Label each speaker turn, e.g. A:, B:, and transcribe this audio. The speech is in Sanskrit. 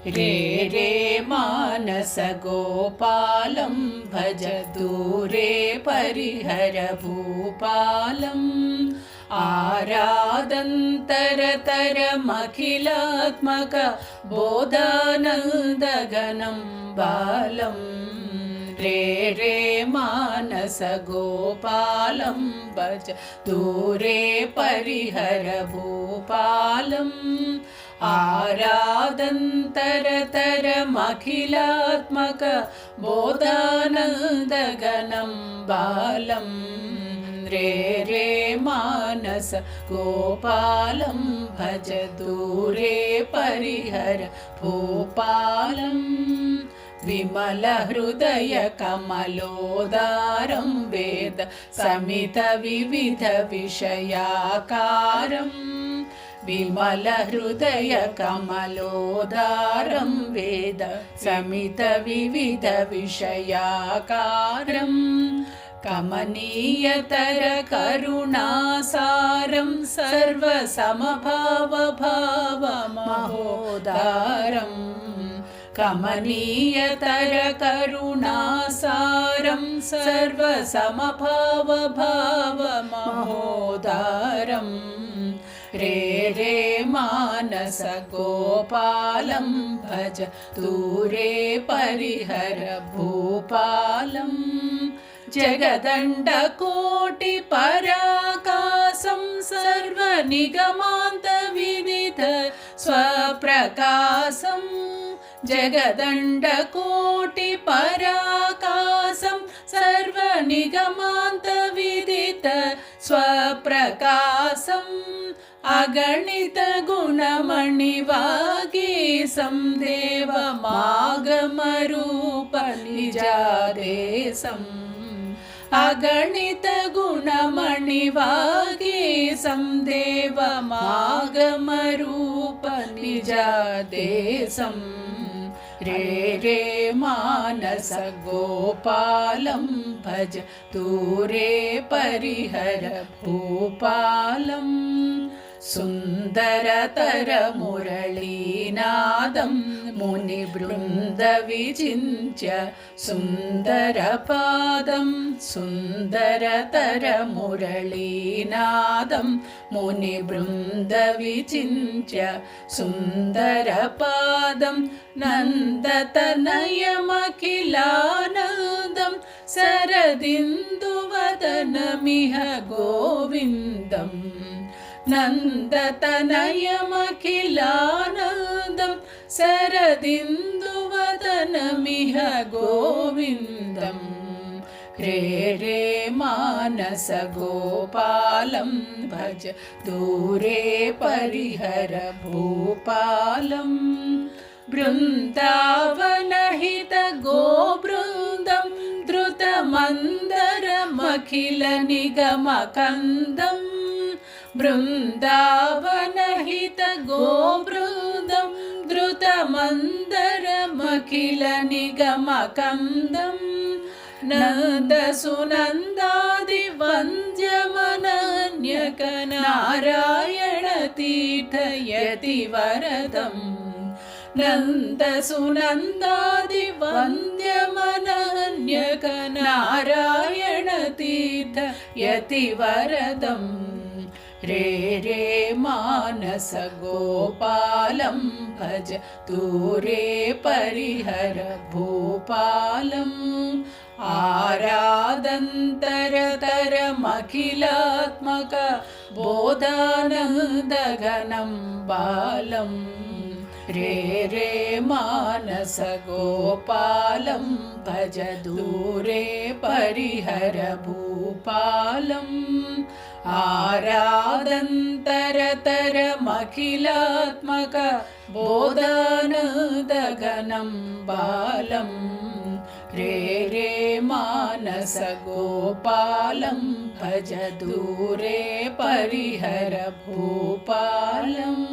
A: रे रे मानस गोपालं भज दूरे परिहर भूपालम् आरादन्तरतरमखिलात्मक बोधानन्दघनं बालं रे रे मानस गोपालं भज दूरे परिहर भूपालम् आरादन्तरतरमखिलात्मक बोधानन्दघनं बालं रे रे मानस गोपालं भज दूरे परिहर भूपालम् विमल हृदय कमलोदारं वेद समित विविध विषयाकारम् विमल हृदय कमलोदारं वेद समित विविध विषयाकारम् कमनीयतर करुणासारं सर्वसमभावभावमहोदारम् कमनीयतर करुणासारं सर्वसमभावभावमहोदारम् रे रे मानस गोपालं भज दूरे परिहर भूपालम् जगदण्डकोटिपराकाशं सर्वनिगमान्तविदित स्वप्रकाशम् जगदण्डकोटिपराकाशं सर्वनिगमान्तविदित स्वप्रकाशम् अगणित गुणमणिवागीशं देवमागमरूप निजादेशम् अगणित गुणमणिवागीशं देवमागमरूप निजादेशम् रे रे मानस गोपालं भज दूरे परिहर भूपालम् सुन्दरतर मुरलीनादं मुनिवृन्दविचिन्त्य सुन्दरपादं सुन्दरतर मुरलीनादं मुनिवृन्दविचिन्त्य सुन्दरपादं नन्दतनयमखिलानन्दं शरदिन्दुवदनमिह गोविन्दम् नन्दतनयमखिलानन्दं शरदिन्दुवदनमिह गोविन्दम् रे रे मानस गोपालं भज दूरे परिहर भूपालम् बृन्दावनहित गोबृन्दं द्रुतमन्दरमखिलनिगमकन्दम् बृन्दावनहित गोबृन्दं द्रुतमन्दरमखिलनिगमकन्दम् नन्दसुनन्दादिवन्द्यमनन्यकनारायणतीर्थयतिवरदम् नन्दसुनन्दादिवन्द्यमनन्यकनारायणतीर्थयतिवरदम् रे रे मानस गोपालं भज दूरे परिहर भूपालम् आरादन्तरतरमखिलात्मक बोधानन्दघनं बालम् रे रे मानस गोपालं भज दूरे परिहर भूपालम् आरादन्तरतरमखिलात्मक बोधानन्दघनं बालम् रे रे मानस गोपालं भज दूरे परिहर भूपालम्।